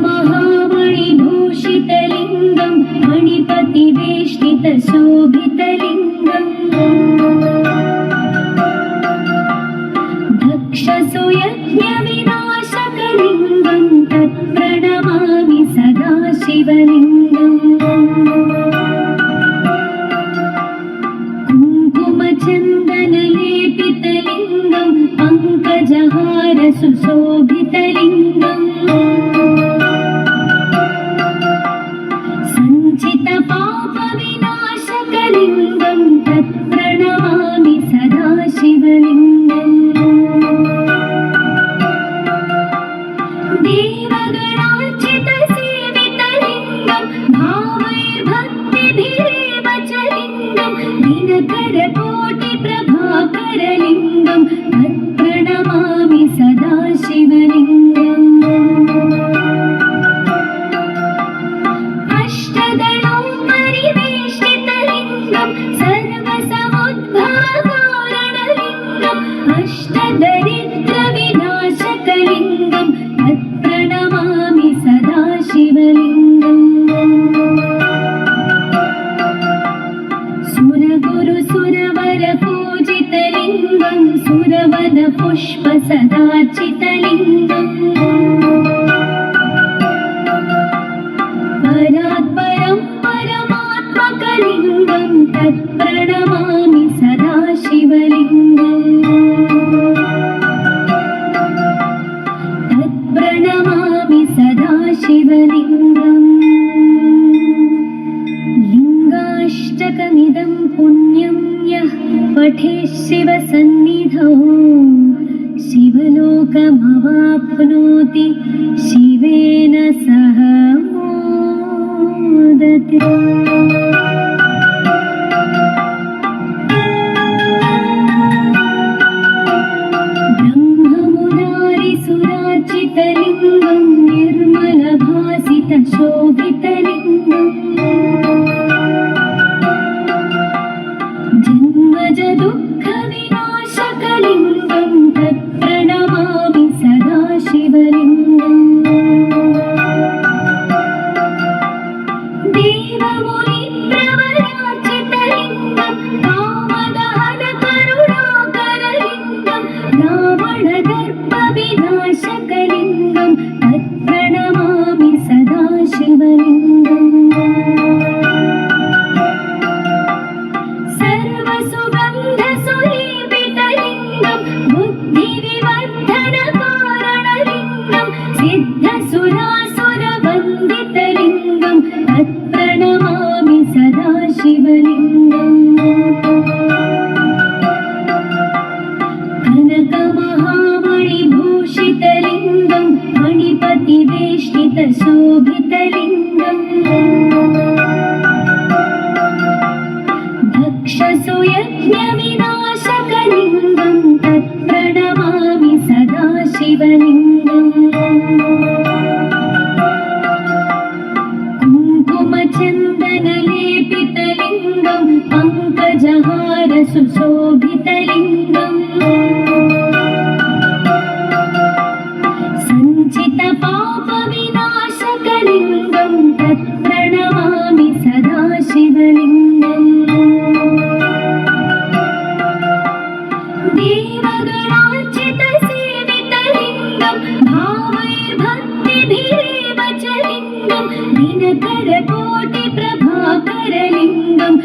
महामणिभूषितलिङ्गं मणिपतिवेष्टितशोभितलिङ्गम् दक्षसुयज्ञविनाशकलिङ्गं तत्प्रणमामि सदा शिवलिङ्गम् कुङ्कुमचन्दनलेपितलिङ्गं पङ्कजहार सुशोभितलिङ्गम् सञ्चितपापविनाशकलिङ्गं तत्प्रणमामि सदा शिवलिङ्गम् देवगणार्चितसेवितलिङ्गं भावैर्भक्तिभिरेव च लिङ्गं दिनकरकोटिप्रभाकरलिङ्गं तत्प्रणमामि सदा शिवलिङ्गम् अष्टदलोपरिवेष्टितलिङ्गं सर्वसमुद्भवकारणलिङ्गम् अष्टदरिद्रविनाशकलिङ्गं तत्प्रणमामि सदा शिवलिङ्गम् सुरगुरुसुरवरपूजितलिङ्गं सुरवनपुष्पसदार्चितलिङ्गम् परात्परं परमात्मकलिङ्गं तत्प्रणमामि सदा शिवलिङ्गम् तत्प्रणमामि सदा शिवलिङ्गम् लिङ्गाष्टकमिदं पुण्यं यः पठेत् शिवसन्निधौ शिवलोकमवाप्नोति शिवेन सह मोदते। ब्रह्ममुरारिसुरार्चितलिङ्गं निर्मलभासितशोभितलिङ्गम् जन्मजदुःखविनाशकलिङ्गं तत्प्रणमामि सदा शिवलिङ्गम् देवमुनिप्रवरार्चितलिङ्गं कामदहनकरुणाकरलिङ्गं रावणदर्पविनाशकलिङ्गं तत्प्रणमामि सदा शिवलिङ्गम् सर्वसुगन्धसुलेपितलिङ्गं बुद्धिविवर्धनकारणलिङ्गं सिद्धसुरासुरवन्दितलिङ्गं तत्प्रणमामि सदा शिवलिङ्गम् कनकमहामणिभूषितलिङ्गं मणिपतिवेष्टितशोभितलिङ्गम् दक्षसुयज्ञविनाशकलिङ्गं तत्प्रणमामि सदा शिवलिङ्गम् कुङ्कुमचन्दनलेपितलिङ्गं पङ्कजहार सुशोभितलिङ्गम् सञ्चितपापविनाशकलिङ्गं तत्प्रणमामि सदा शिवलिङ्गम् देवगणार्चितसेवितलिङ्गं भावैर्भक्तिभिरेव च लिङ्गं दिनकरकोटिप्रभाकरलिङ्गं